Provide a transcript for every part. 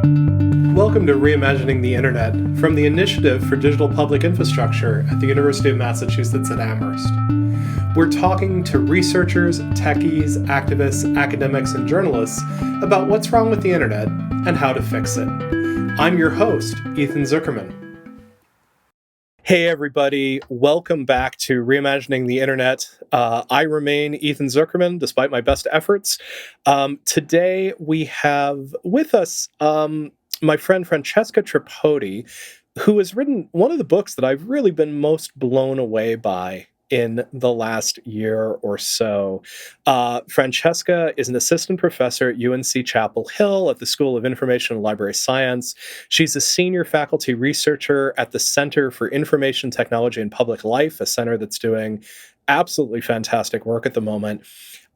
Welcome to Reimagining the Internet from the Initiative for Digital Public Infrastructure at the University of Massachusetts at Amherst. We're talking to researchers, techies, activists, academics, and journalists about what's wrong with the Internet and how to fix it. I'm your host, Ethan Zuckerman. Hey everybody, welcome back to Reimagining the Internet. I remain Ethan Zuckerman, despite my best efforts. Today we have with us my friend Francesca Tripodi, who has written one of the books that I've really been most blown away by in the last year or so. Francesca is an assistant professor at UNC Chapel Hill at the School of Information and Library Science. She's a senior faculty researcher at the Center for Information Technology and Public Life, a center that's doing absolutely fantastic work at the moment.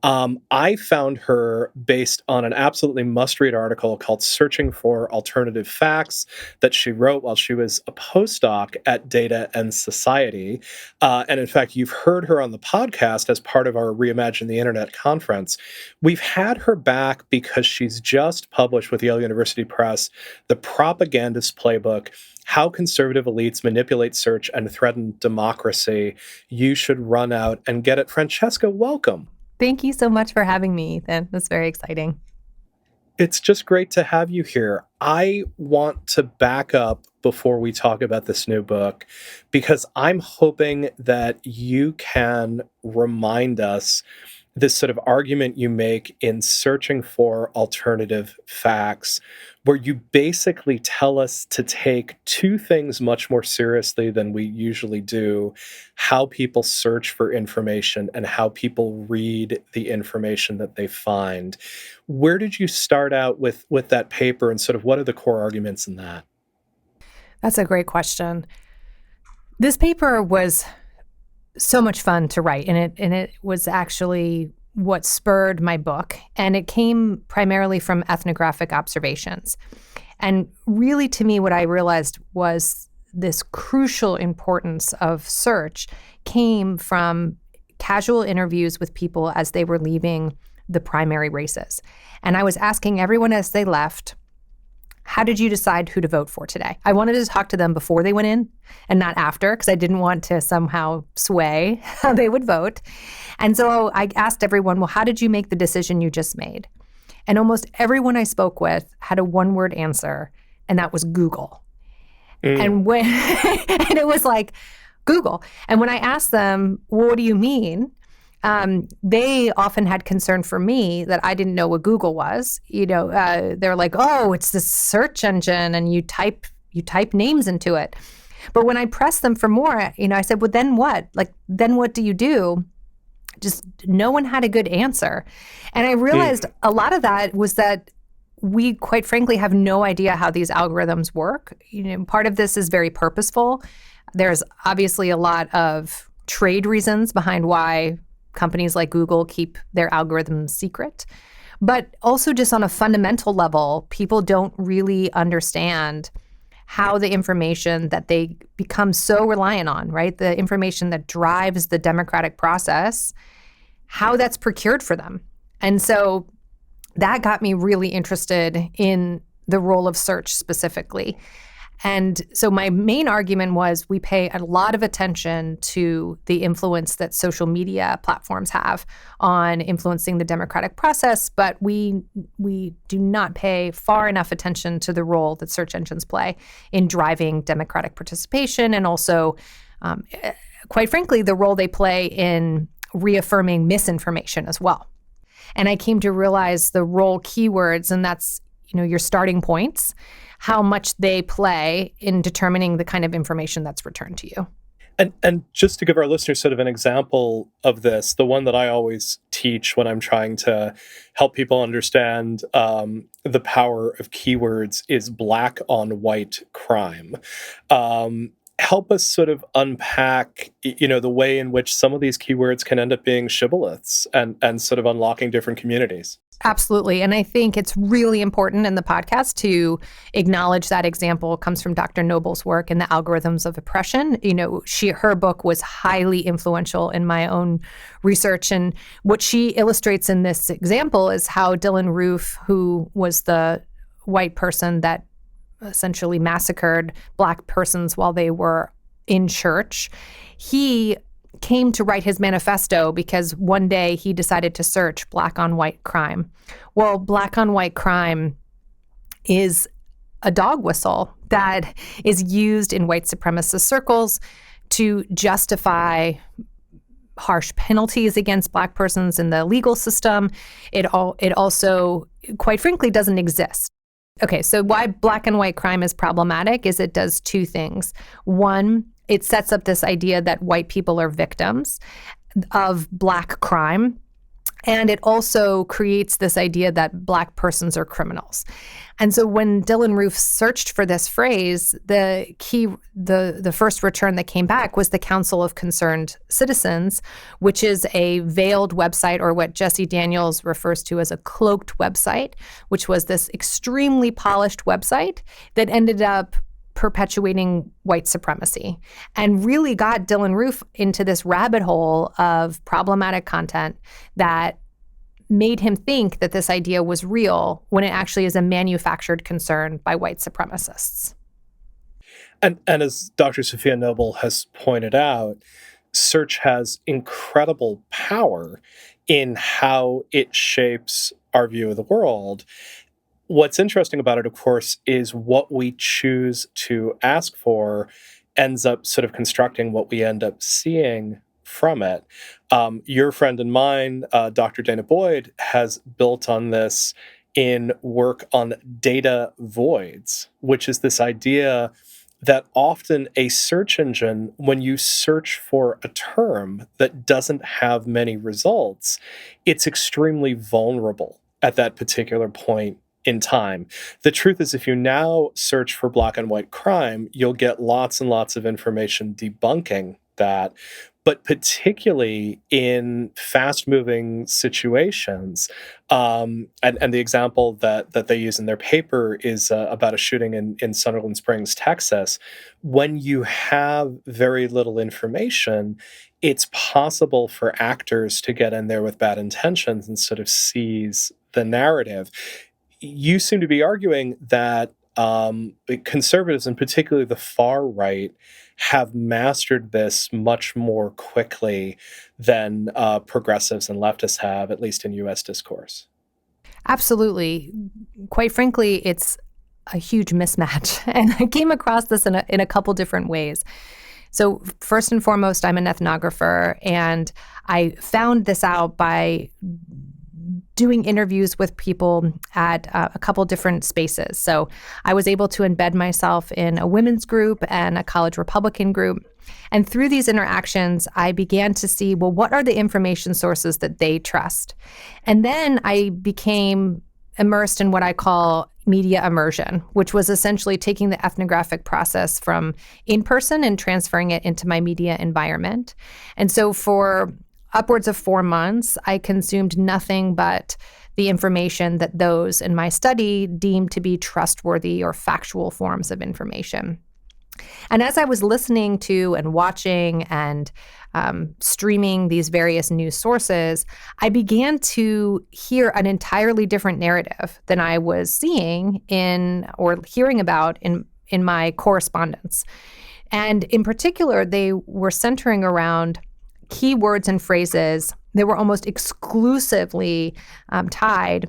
I found her based on an absolutely must-read article called Searching for Alternative Facts that she wrote while she was a postdoc at Data and Society. And in fact, you've heard her on the podcast as part of our Reimagine the Internet conference. We've had her back because she's just published with Yale University Press The Propagandist Playbook: How Conservative Elites Manipulate Search and Threaten Democracy. You should run out and get it. Francesca, welcome. Thank you so much for having me, Ethan. That's very exciting. It's just great to have you here. I want to back up before we talk about this new book, because I'm hoping that you can remind us this sort of argument you make in Searching for Alternative Facts, where you basically tell us to take two things much more seriously than we usually do: how people search for information and how people read the information that they find. Where did you start out with that paper, and sort of what are the core arguments in that? That's a great question. This paper was so much fun to write, and it was actually what spurred my book, and it came primarily from ethnographic observations. And really, to me, what I realized was this crucial importance of search came from casual interviews with people as they were leaving the primary races. And I was asking everyone as they left, how did you decide who to vote for today? I wanted to talk to them before they went in and not after, because I didn't want to somehow sway how they would vote. And so I asked everyone, well, how did you make the decision you just made? And almost everyone I spoke with had a one-word answer, and that was Google. And and it was like, Google. And when I asked them, well, what do you mean? They often had concern for me that I didn't know what Google was. They're like, oh, it's this search engine, and you type names into it. But when I pressed them for more, I said, well, then what? Then what do you do? Just no one had a good answer. And I realized a lot of that was that we, quite frankly, have no idea how these algorithms work. Part of this is very purposeful. There's obviously a lot of trade reasons behind why companies like Google keep their algorithms secret. But also just on a fundamental level, people don't really understand how the information that they become so reliant on, right? The information that drives the democratic process, how that's procured for them. And so that got me really interested in the role of search specifically. And so my main argument was we pay a lot of attention to the influence that social media platforms have on influencing the democratic process, but we do not pay far enough attention to the role that search engines play in driving democratic participation, and also, quite frankly, the role they play in reaffirming misinformation as well. And I came to realize the role keywords, and that's your starting points, how much they play in determining the kind of information that's returned to you. And just to give our listeners sort of an example of this, the one that I always teach when I'm trying to help people understand the power of keywords is black on white crime. Help us sort of unpack, the way in which some of these keywords can end up being shibboleths and sort of unlocking different communities. Absolutely. And I think it's really important in the podcast to acknowledge that example comes from Dr. Noble's work in the Algorithms of Oppression. Her book was highly influential in my own research. And what she illustrates in this example is how Dylan Roof, who was the white person that essentially massacred Black persons while they were in church. He came to write his manifesto because one day he decided to search Black on white crime. Well, Black on white crime is a dog whistle that is used in white supremacist circles to justify harsh penalties against Black persons in the legal system. It also, quite frankly, doesn't exist. Okay, so why Black and white crime is problematic is it does two things. One, it sets up this idea that white people are victims of Black crime. And it also creates this idea that Black persons are criminals. And so when Dylan Roof searched for this phrase, the first return that came back was the Council of Concerned Citizens, which is a veiled website, or what Jesse Daniels refers to as a cloaked website, which was this extremely polished website that ended up perpetuating white supremacy and really got Dylan Roof into this rabbit hole of problematic content that made him think that this idea was real when it actually is a manufactured concern by white supremacists. And as Dr. Sophia Noble has pointed out, search has incredible power in how it shapes our view of the world. What's interesting about it, of course, is what we choose to ask for ends up sort of constructing what we end up seeing from it. Your friend and mine, Dr. Dana Boyd, has built on this in work on data voids, which is this idea that often a search engine, when you search for a term that doesn't have many results, it's extremely vulnerable at that particular point in time. The truth is, if you now search for Black and white crime, you'll get lots and lots of information debunking that. But particularly in fast-moving situations, and the example that they use in their paper is about a shooting in Sutherland Springs, Texas. When you have very little information, it's possible for actors to get in there with bad intentions and sort of seize the narrative. You seem to be arguing that conservatives, and particularly the far right, have mastered this much more quickly than progressives and leftists have, at least in U.S. discourse. Absolutely. Quite frankly, it's a huge mismatch. And I came across this in a couple different ways. So first and foremost, I'm an ethnographer, and I found this out by doing interviews with people at a couple different spaces. So I was able to embed myself in a women's group and a college Republican group. And through these interactions, I began to see, well, what are the information sources that they trust? And then I became immersed in what I call media immersion, which was essentially taking the ethnographic process from in-person and transferring it into my media environment. And so for upwards of 4 months, I consumed nothing but the information that those in my study deemed to be trustworthy or factual forms of information. And as I was listening to and watching and streaming these various news sources, I began to hear an entirely different narrative than I was seeing in or hearing about in my correspondence. And in particular, they were centering around keywords and phrases that were almost exclusively tied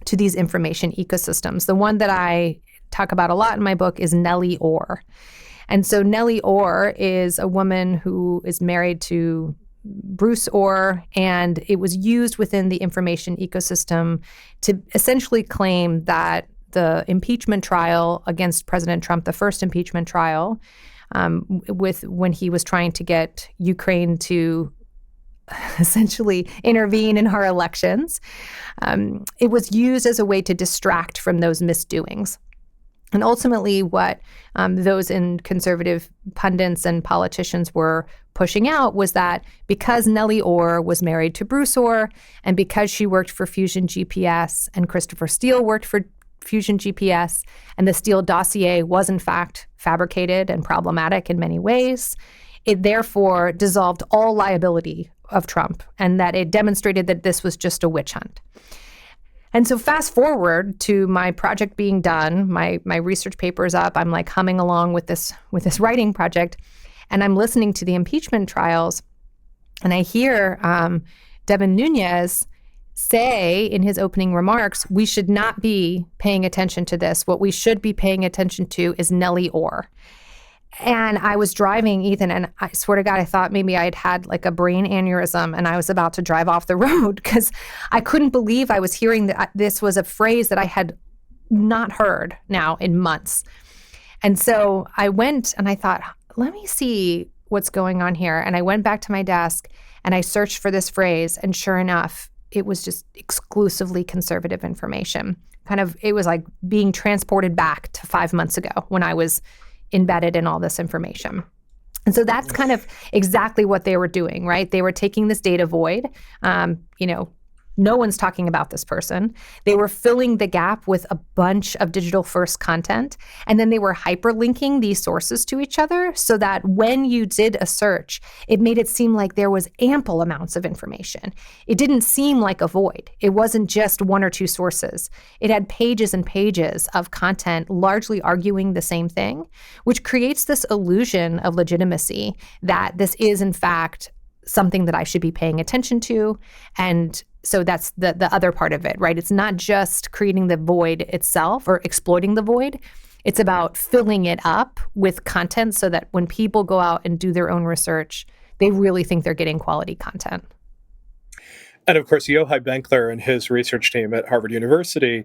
to these information ecosystems. The one that I talk about a lot in my book is Nellie Orr. And so Nellie Orr is a woman who is married to Bruce Orr, and it was used within the information ecosystem to essentially claim that the impeachment trial against President Trump, the first impeachment trial, when he was trying to get Ukraine to essentially intervene in her elections, it was used as a way to distract from those misdoings. And ultimately what those in conservative pundits and politicians were pushing out was that because Nellie Orr was married to Bruce Orr, and because she worked for Fusion GPS and Christopher Steele worked for Fusion GPS, and the Steele dossier was in fact fabricated and problematic in many ways, it therefore dissolved all liability of Trump, and that it demonstrated that this was just a witch hunt. And so fast forward to my project being done, my research paper is up. I'm like humming along with this writing project, and I'm listening to the impeachment trials, and I hear Devin Nunes say in his opening remarks, we should not be paying attention to this. What we should be paying attention to is Nellie Orr. And I was driving, Ethan, and I swear to God, I thought maybe I had like a brain aneurysm and I was about to drive off the road because I couldn't believe I was hearing that this was a phrase that I had not heard now in months. And so I went and I thought, let me see what's going on here. And I went back to my desk and I searched for this phrase. And sure enough, it was just exclusively conservative information. It was like being transported back to 5 months ago when I was embedded in all this information. And so that's kind of exactly what they were doing, right? They were taking this data void, no one's talking about this person. They were filling the gap with a bunch of digital first content. And then they were hyperlinking these sources to each other so that when you did a search, it made it seem like there was ample amounts of information. It didn't seem like a void. It wasn't just one or two sources. It had pages and pages of content largely arguing the same thing, which creates this illusion of legitimacy that this is in fact something that I should be paying attention to. And so that's the other part of it, right? It's not just creating the void itself or exploiting the void. It's about filling it up with content so that when people go out and do their own research, they really think they're getting quality content. And of course, Yochai Benkler and his research team at Harvard University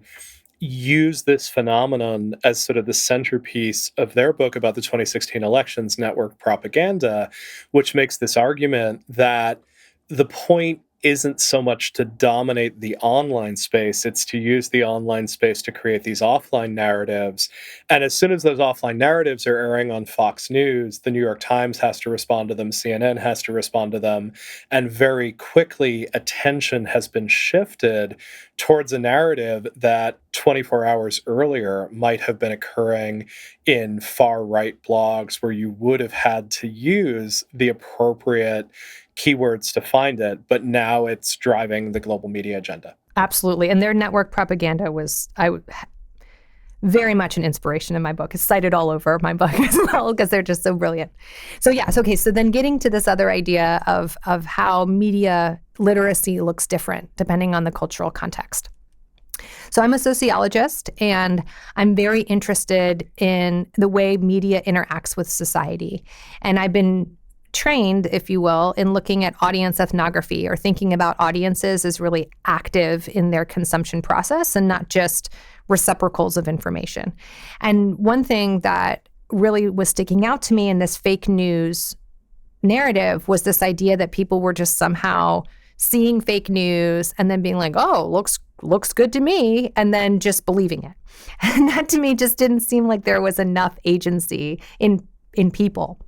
use this phenomenon as sort of the centerpiece of their book about the 2016 elections, Network Propaganda, which makes this argument that the point isn't so much to dominate the online space, it's to use the online space to create these offline narratives. And as soon as those offline narratives are airing on Fox News, the New York Times has to respond to them, CNN has to respond to them, and very quickly attention has been shifted towards a narrative that 24 hours earlier might have been occurring in far-right blogs where you would have had to use the appropriate keywords to find it, but now it's driving the global media agenda. Absolutely. And their network propaganda was very much an inspiration in my book. It's cited all over my book as well because they're just so brilliant. So yes, okay. So then getting to this other idea of how media literacy looks different depending on the cultural context. So I'm a sociologist, and I'm very interested in the way media interacts with society. And I've been trained, if you will, in looking at audience ethnography or thinking about audiences as really active in their consumption process and not just receptacles of information. And one thing that really was sticking out to me in this fake news narrative was this idea that people were just somehow seeing fake news and then being like, oh, looks good to me, and then just believing it. And that to me just didn't seem like there was enough agency in people.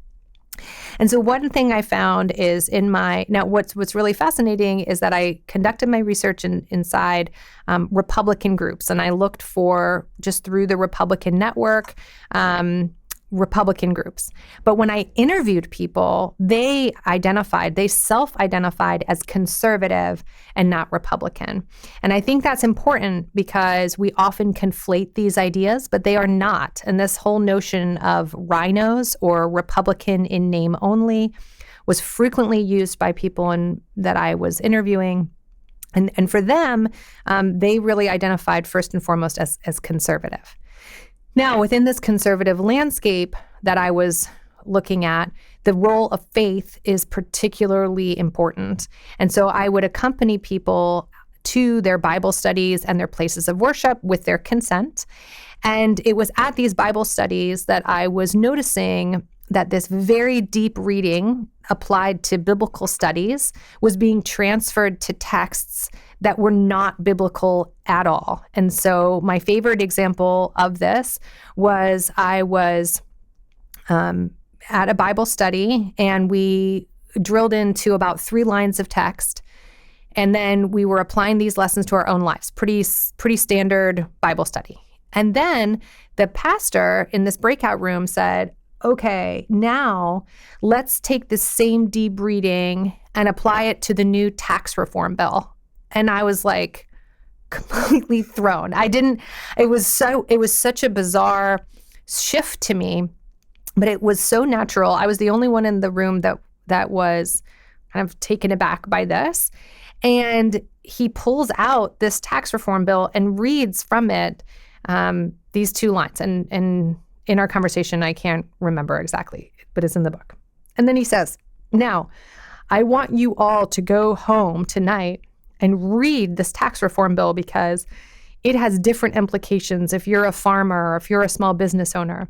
And so one thing I found is now what's really fascinating is that I conducted my research inside Republican groups, and I looked for, just through the Republican network, Republican groups. But when I interviewed people, they self-identified as conservative and not Republican. And I think that's important because we often conflate these ideas, but they are not. And this whole notion of rhinos or Republican in name only was frequently used by people that I was interviewing. And for them, they really identified first and foremost as conservative. Now, within this conservative landscape that I was looking at, the role of faith is particularly important. And so I would accompany people to their Bible studies and their places of worship with their consent. And it was at these Bible studies that I was noticing that this very deep reading applied to biblical studies was being transferred to texts that were not biblical at all. And so my favorite example of this was I was at a Bible study, and we drilled into about 3 lines of text. And then we were applying these lessons to our own lives, pretty standard Bible study. And then the pastor in this breakout room said, okay, now let's take the same deep reading and apply it to the new tax reform bill. And I was like, completely thrown. It was such a bizarre shift to me, but it was so natural. I was the only one in the room that was kind of taken aback by this. And he pulls out this tax reform bill and reads from it these 2 lines. And in our conversation, I can't remember exactly, but it's in the book. And then he says, "Now, I want you all to go home tonight and read this tax reform bill because it has different implications if you're a farmer or if you're a small business owner.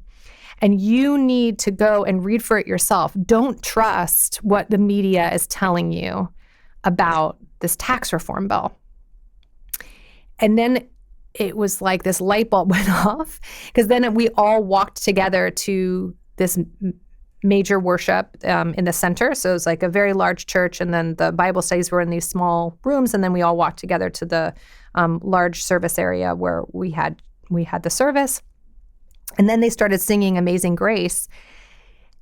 And you need to go and read for it yourself. Don't trust what the media is telling you about this tax reform bill." And then it was like this light bulb went off, because then we all walked together to this major worship in the center. So it was like a very large church, and then the Bible studies were in these small rooms, and then we all walked together to the large service area where we had the service. And then they started singing Amazing Grace.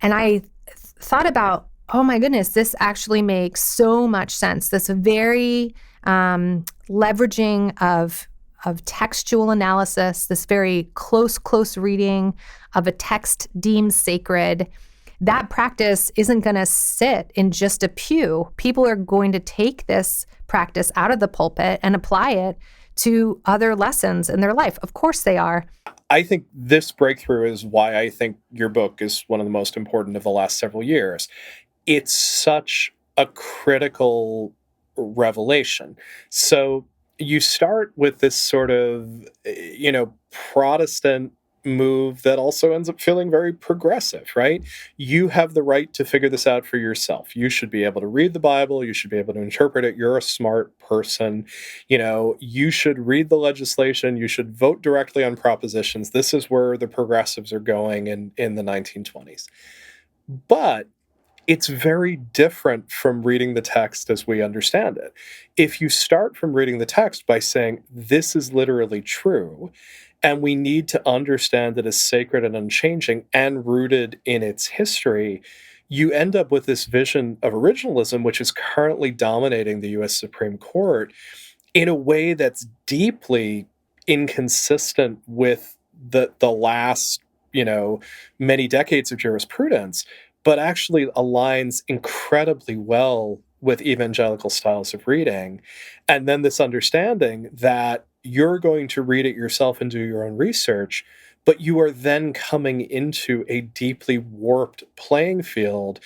And I thought about, oh my goodness, this actually makes so much sense. This very leveraging of textual analysis, this very close reading of a text deemed sacred. That practice isn't going to sit in just a pew. People are going to take this practice out of the pulpit and apply it to other lessons in their life. Of course they are. I think this breakthrough is why I think your book is one of the most important of the last several years. It's such a critical revelation. So you start with this sort of, Protestant move that also ends up feeling very progressive, right? You have the right to figure this out for yourself. You should be able to read the Bible. You should be able to interpret it. You're a smart person. You should read the legislation. You should vote directly on propositions. This is where the progressives are going in the 1920s. But it's very different from reading the text as we understand it. If you start from reading the text by saying, this is literally true, and we need to understand it as sacred and unchanging and rooted in its history, you end up with this vision of originalism, which is currently dominating the U.S. Supreme Court in a way that's deeply inconsistent with the last, many decades of jurisprudence, but actually aligns incredibly well with evangelical styles of reading. And then this understanding that you're going to read it yourself and do your own research, but you are then coming into a deeply warped playing field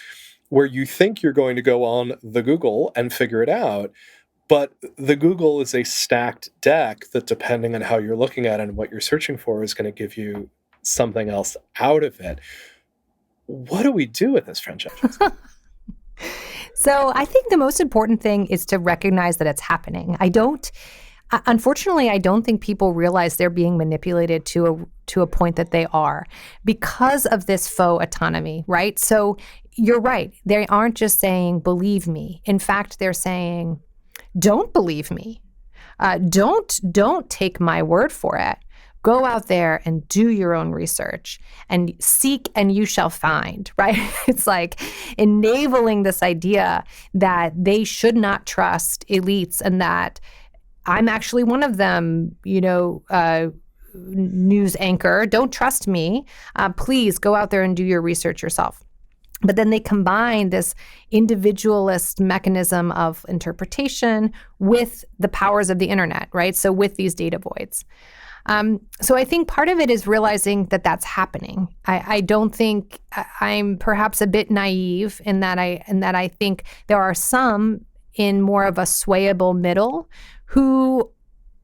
where you think you're going to go on the Google and figure it out, but the Google is a stacked deck that, depending on how you're looking at it and what you're searching for, is going to give you something else out of it. What do we do with this, Francesca? So I think the most important thing is to recognize that it's happening. Unfortunately, I don't think people realize they're being manipulated to a point that they are because of this faux autonomy, right? So you're right. They aren't just saying, believe me. In fact, they're saying, don't believe me. Don't take my word for it. Go out there and do your own research and seek and you shall find, right? It's like enabling this idea that they should not trust elites and that I'm actually one of them, news anchor. Don't trust me. Please go out there and do your research yourself. But then they combine this individualist mechanism of interpretation with the powers of the internet, right? So with these data voids. So I think part of it is realizing that that's happening. I don't think I'm perhaps a bit naive in that I think there are some in more of a swayable middle who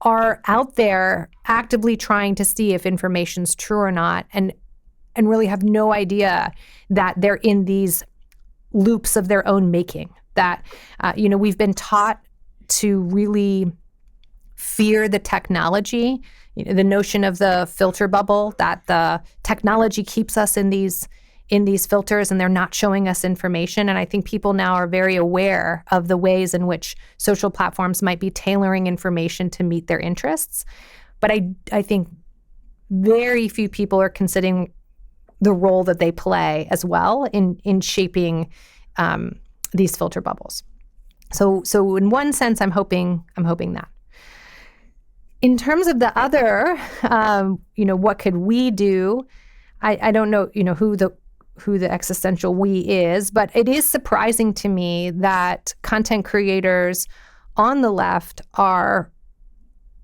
are out there actively trying to see if information's true or not, and really have no idea that they're in these loops of their own making. That we've been taught to really fear the technology, the notion of the filter bubble, that the technology keeps us in these filters and they're not showing us information. And I think people now are very aware of the ways in which social platforms might be tailoring information to meet their interests. But I think very few people are considering the role that they play as well in shaping these filter bubbles. So in one sense, I'm hoping that. In terms of the other, what could we do? I don't know, who the existential we is, but it is surprising to me that content creators on the left are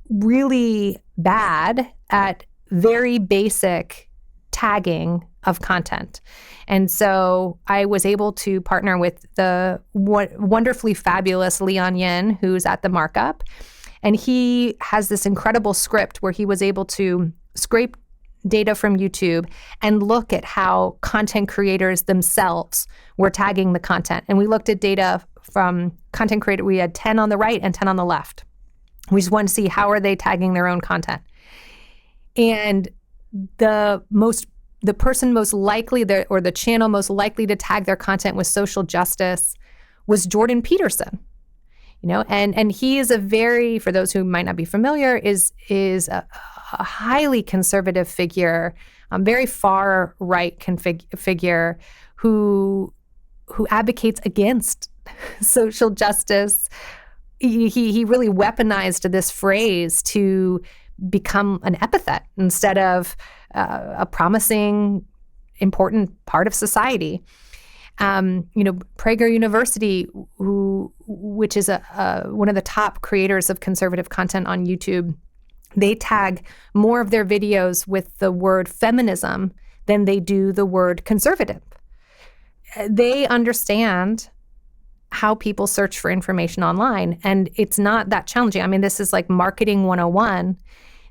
really bad at very basic tagging of content. And so I was able to partner with the wonderfully fabulous Leon Yin, who's at the Markup. And he has this incredible script where he was able to scrape data from YouTube and look at how content creators themselves were tagging the content. And we looked at data from content creator. We had 10 on the right and 10 on the left. We just wanted to see how are they tagging their own content. And the person most likely, or the channel most likely to tag their content with social justice was Jordan Peterson. And he is for those who might not be familiar, is a highly conservative figure, very far right figure who advocates against social justice. He really weaponized this phrase to become an epithet instead of a promising, important part of society. Prager University, which is one of the top creators of conservative content on YouTube, they tag more of their videos with the word feminism than they do the word conservative. They understand how people search for information online, and it's not that challenging. I mean, this is like marketing 101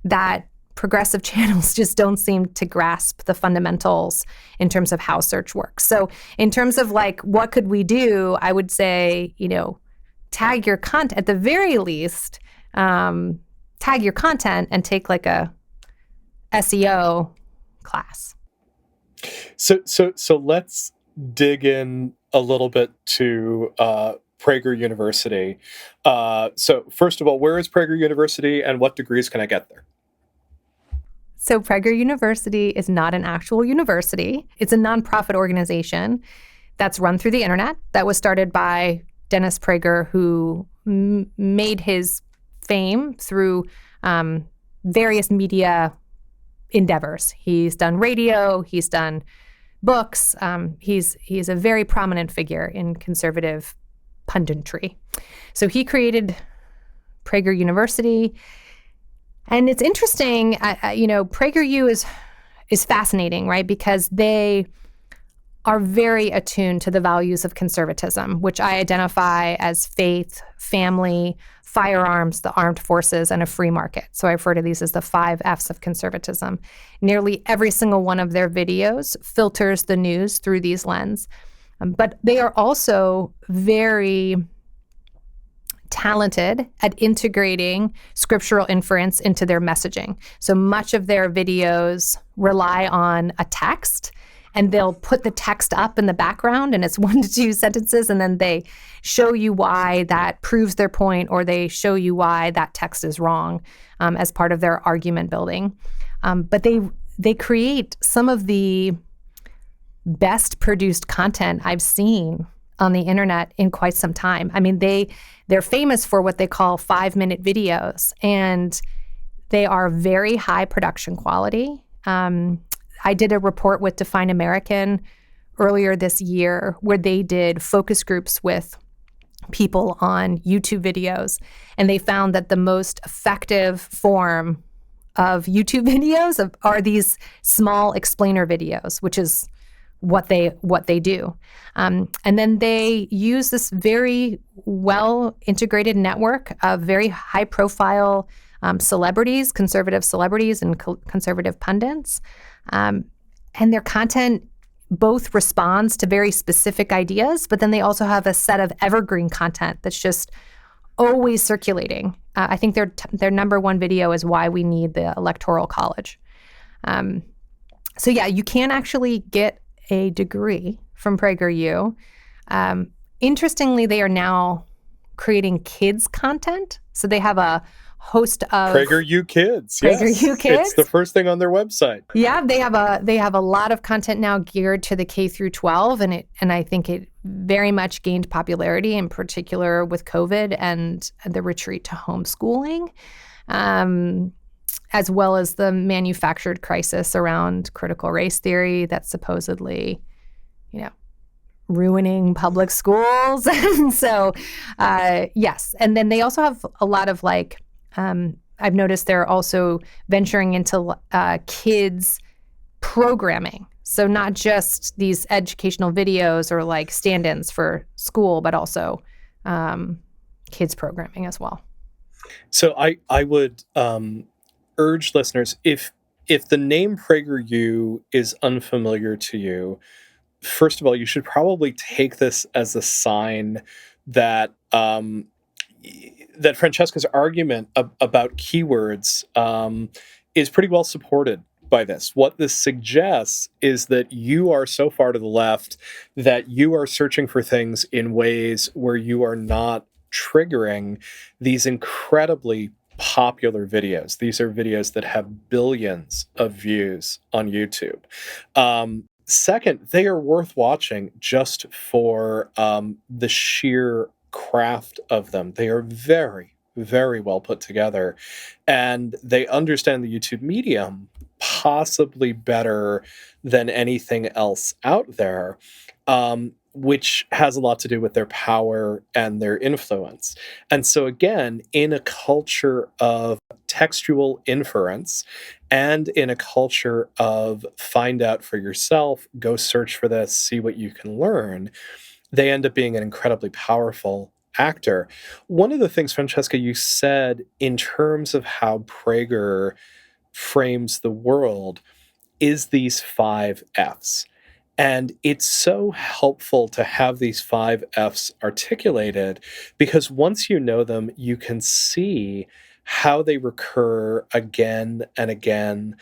that progressive channels just don't seem to grasp the fundamentals in terms of how search works. So in terms of what could we do, I would say, tag your content, at the very least, tag your content and take a SEO class. So let's dig in a little bit to Prager University. So first of all, where is Prager University and what degrees can I get there? So Prager University is not an actual university. It's a nonprofit organization that's run through the internet that was started by Dennis Prager, who made his fame through various media endeavors. He's done radio, he's done books. He's a very prominent figure in conservative punditry. So he created Prager University. And it's interesting, PragerU is fascinating, right? Because they are very attuned to the values of conservatism, which I identify as faith, family, firearms, the armed forces, and a free market. So I refer to these as the 5 F's of conservatism. Nearly every single one of their videos filters the news through these lenses. But they are also very talented at integrating scriptural inference into their messaging. So much of their videos rely on a text, and they'll put the text up in the background, and it's 1 to 2 sentences, and then they show you why that proves their point, or they show you why that text is wrong as part of their argument building. But they create some of the best produced content I've seen on the internet in quite some time. I mean, they're famous for what they call 5-minute videos, and they are very high production quality. I did a report with Define American earlier this year where they did focus groups with people on YouTube videos, and they found that the most effective form of YouTube videos are these small explainer videos, which is what they do. And then they use this very well integrated network of very high profile celebrities, conservative celebrities and conservative pundits. And their content both responds to very specific ideas, but then they also have a set of evergreen content that's just always circulating. I think their number one video is why we need the Electoral College. So yeah, you can actually get a degree from PragerU. Interestingly, they are now creating kids content. So they have a host of PragerU Kids. PragerU Kids. It's the first thing on their website. Yeah, they have a lot of content now geared to the K through 12, and I think it very much gained popularity, in particular with COVID and the retreat to homeschooling. as well as the manufactured crisis around critical race theory that's supposedly, ruining public schools. And so, yes. And then they also have a lot of I've noticed they're also venturing into kids programming. So not just these educational videos or stand-ins for school, but also kids programming as well. So I would urge listeners, if the name PragerU is unfamiliar to you, first of all, you should probably take this as a sign that that Francesca's argument about keywords is pretty well supported by this. What this suggests is that you are so far to the left that you are searching for things in ways where you are not triggering these incredibly popular videos. These are videos that have billions of views on YouTube. Second, they are worth watching just for the sheer craft of them. They are very, very well put together, and they understand the YouTube medium possibly better than anything else out there, which has a lot to do with their power and their influence. And so again, in a culture of textual inference and in a culture of find out for yourself, go search for this, see what you can learn, they end up being an incredibly powerful actor. One of the things, Francesca, you said in terms of how Prager frames the world is these 5 Fs. And it's so helpful to have these 5 Fs articulated, because once you know them, you can see how they recur again and again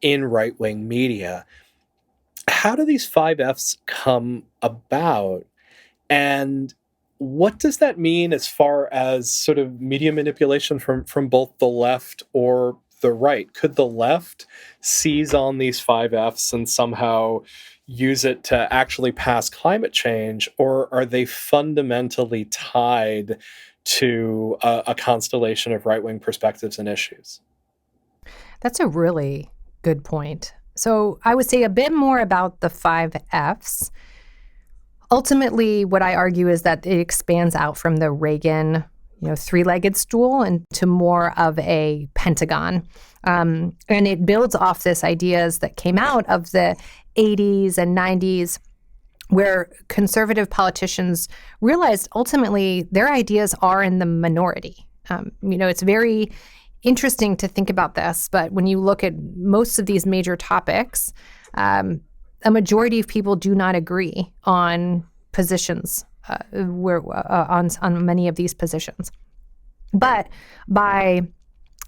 in right-wing media. How do these 5 Fs come about? And what does that mean as far as sort of media manipulation from both the left or the right? Could the left seize on these 5 Fs and somehow use it to actually pass climate change, or are they fundamentally tied to a constellation of right-wing perspectives and issues? That's a really good point. So I would say a bit more about the 5 Fs. Ultimately, what I argue is that it expands out from the Reagan, three-legged stool into more of a pentagon. And it builds off this ideas that came out of the 80s and 90s, where conservative politicians realized ultimately their ideas are in the minority. It's very interesting to think about this, but when you look at most of these major topics, a majority of people do not agree on positions, on many of these positions. But by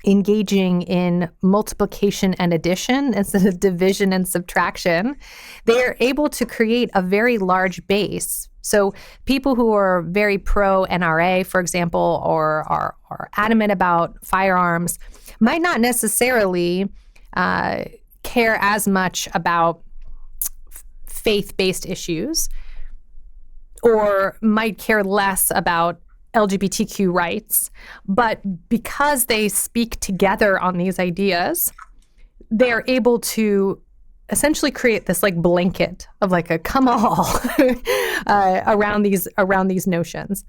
engaging in multiplication and addition instead of division and subtraction, they are able to create a very large base. So people who are very pro-NRA, for example, or are adamant about firearms might not necessarily care as much about faith-based issues, or might care less about LGBTQ rights, but because they speak together on these ideas, they're able to essentially create this blanket of a come all around these notions.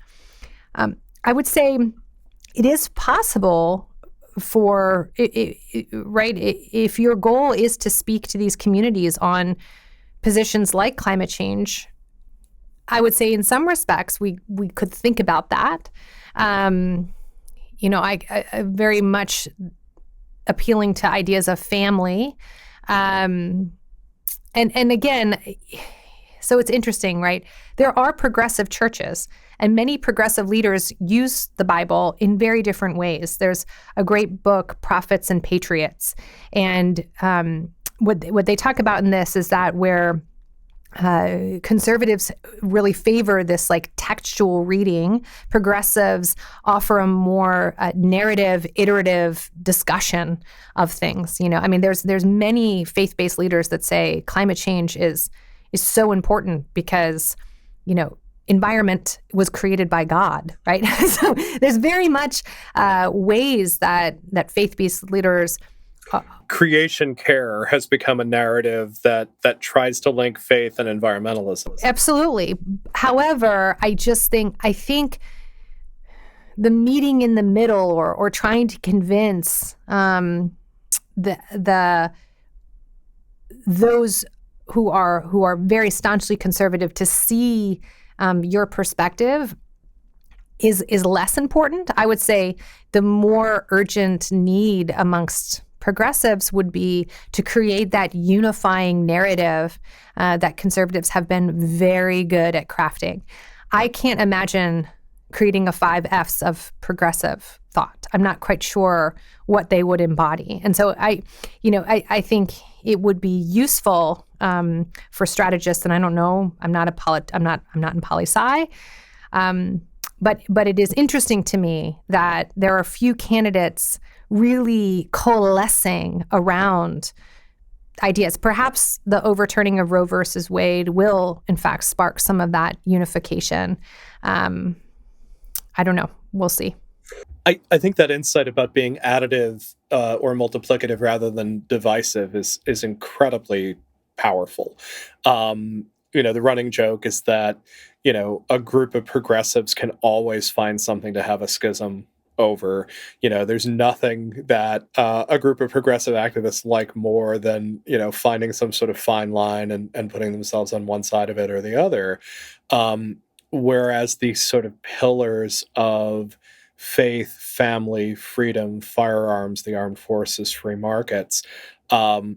I would say it is possible for right, if your goal is to speak to these communities on positions like climate change, I would say in some respects we could think about that. I very much appealing to ideas of family, and again, so it's interesting, right? There are progressive churches, and many progressive leaders use the Bible in very different ways. There's a great book, Prophets and Patriots, and what they talk about in this is that where conservatives really favor this textual reading, progressives offer a more narrative, iterative discussion of things. There's many faith-based leaders that say climate change is so important because environment was created by God, right? So there's very much ways that faith-based leaders creation care has become a narrative that tries to link faith and environmentalism. Absolutely. However, I think the meeting in the middle or trying to convince those who are very staunchly conservative to see your perspective is less important. I would say the more urgent need amongst progressives would be to create that unifying narrative that conservatives have been very good at crafting. I can't imagine creating a 5 F's of progressive thought. I'm not quite sure what they would embody. And so I think it would be useful for strategists, and I don't know, I'm not in poli-sci, but it is interesting to me that there are a few candidates really coalescing around ideas. Perhaps the overturning of Roe versus Wade will, in fact, spark some of that unification. I don't know. We'll see. I think that insight about being additive or multiplicative rather than divisive is incredibly powerful. The running joke is that, a group of progressives can always find something to have a schism over. There's nothing that a group of progressive activists like more than, finding some sort of fine line and putting themselves on one side of it or the other. Whereas these sort of pillars of faith, family, freedom, firearms, the armed forces, free markets, are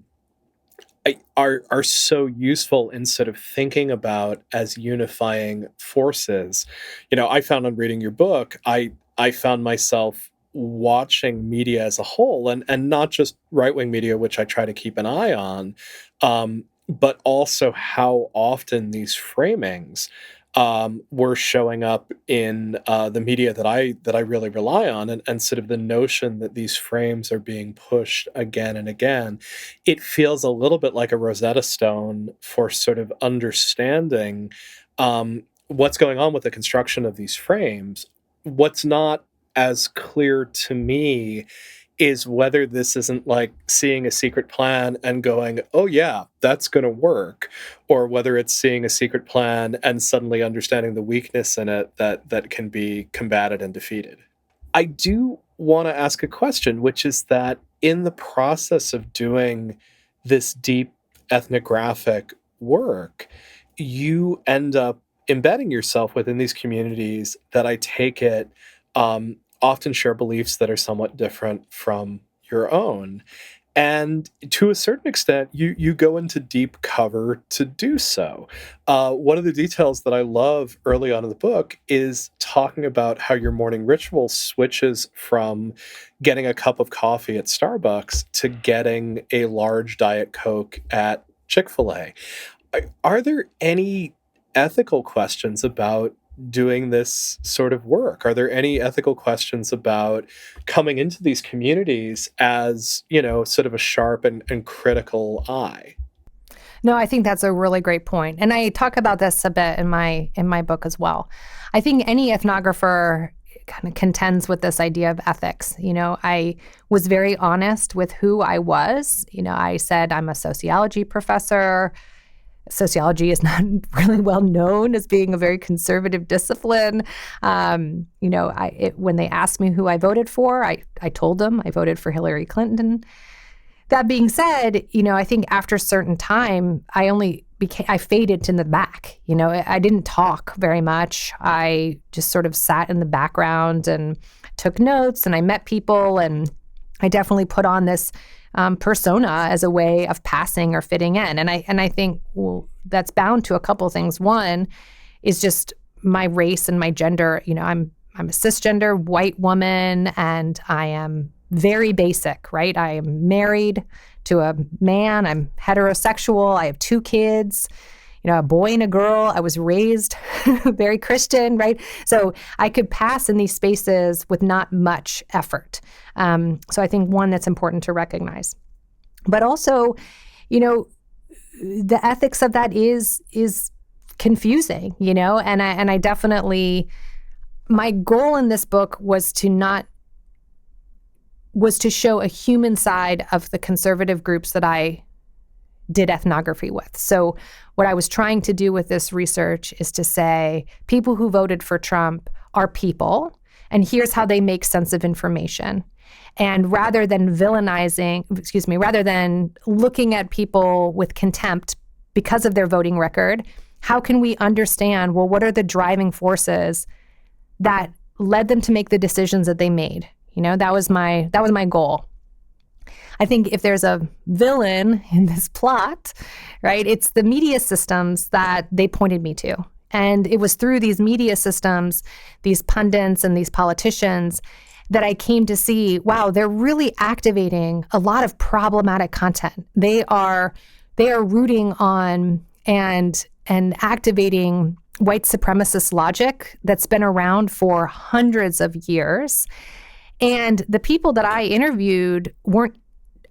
so useful in sort of thinking about as unifying forces. I found on reading your book, I found myself watching media as a whole, and not just right-wing media, which I try to keep an eye on, but also how often these framings were showing up in the media that I really rely on, and sort of the notion that these frames are being pushed again and again. It feels a little bit like a Rosetta Stone for sort of understanding what's going on with the construction of these frames. What's not as clear to me is whether this isn't like seeing a secret plan and going, oh yeah, that's going to work, or whether it's seeing a secret plan and suddenly understanding the weakness in it that can be combated and defeated. I do want to ask a question, which is that in the process of doing this deep ethnographic work, you end up embedding yourself within these communities that I take it often share beliefs that are somewhat different from your own. And to a certain extent, you go into deep cover to do so. One of the details that I love early on in the book is talking about how your morning ritual switches from getting a cup of coffee at Starbucks to getting a large Diet Coke at Chick-fil-A. Are there any ethical questions about doing this sort of work? Are there any ethical questions about coming into these communities as, sort of a sharp and critical eye? No, I think that's a really great point. And I talk about this a bit in my book as well. I think any ethnographer kind of contends with this idea of ethics. I was very honest with who I was. I said I'm a sociology professor. Sociology is not really well known as being a very conservative discipline. When they asked me who I voted for, I told them I voted for Hillary Clinton. That being said, I think after a certain time, I faded to the back. I didn't talk very much. I just sort of sat in the background and took notes, and I met people, and I definitely put on this persona as a way of passing or fitting in. And I think, well, that's bound to a couple things. One is just my race and my gender. I'm a cisgender white woman, and I am very basic, right? I am married to a man. I'm heterosexual. I have 2 kids, a boy and a girl. I was raised very Christian, right? So I could pass in these spaces with not much effort. So I think one that's important to recognize. But also, the ethics of that is confusing, and I definitely, my goal in this book was to show a human side of the conservative groups that I did ethnography with. So what I was trying to do with this research is to say people who voted for Trump are people, and here's how they make sense of information. And rather than rather than looking at people with contempt because of their voting record, how can we understand, well, what are the driving forces that led them to make the decisions that they made? That was my goal. I think if there's a villain in this plot, right, it's the media systems that they pointed me to. And it was through these media systems, these pundits and these politicians, that I came to see, wow, they're really activating a lot of problematic content. They are rooting on and activating white supremacist logic that's been around for hundreds of years. And the people that I interviewed weren't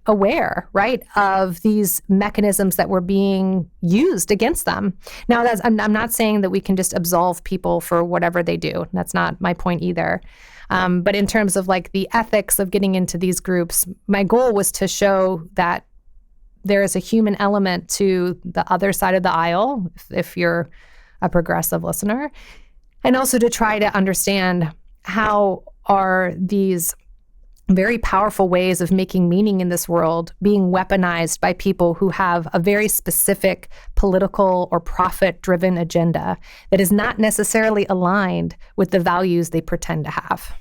aware, right, of these mechanisms that were being used against them. Now, I'm not saying that we can just absolve people for whatever they do. That's not my point either. But in terms of like the ethics of getting into these groups, my goal was to show that there is a human element to the other side of the aisle, if you're a progressive listener, and also to try to understand how are these very powerful ways of making meaning in this world being weaponized by people who have a very specific political or profit-driven agenda that is not necessarily aligned with the values they pretend to have.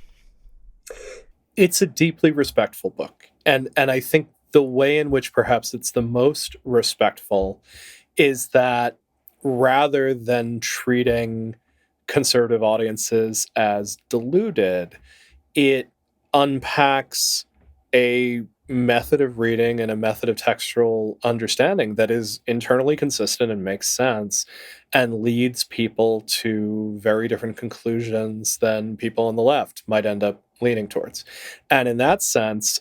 It's a deeply respectful book. And I think the way in which perhaps it's the most respectful is that rather than treating conservative audiences as deluded, it unpacks a method of reading and a method of textual understanding that is internally consistent and makes sense and leads people to very different conclusions than people on the left might end up leaning towards. And in that sense,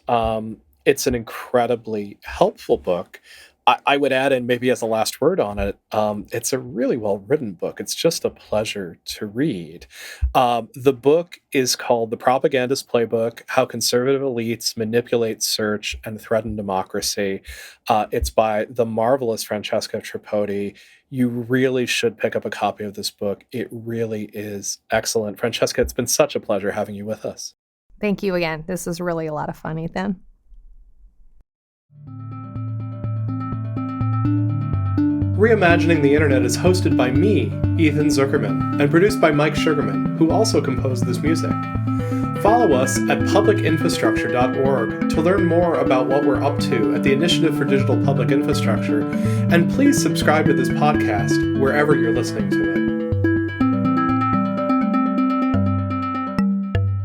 it's an incredibly helpful book. I would add in maybe as a last word on it, it's a really well-written book. It's just a pleasure to read. The book is called The Propagandist Playbook: How Conservative Elites Manipulate Search and Threaten Democracy. It's by the marvelous Francesca Tripodi. You really should pick up a copy of this book. It really is excellent. Francesca, it's been such a pleasure having you with us. Thank you again. This is really a lot of fun, Ethan. Reimagining the Internet is hosted by me, Ethan Zuckerman, and produced by Mike Sugarman, who also composed this music. Follow us at publicinfrastructure.org to learn more about what we're up to at the Initiative for Digital Public Infrastructure, and please subscribe to this podcast wherever you're listening to it.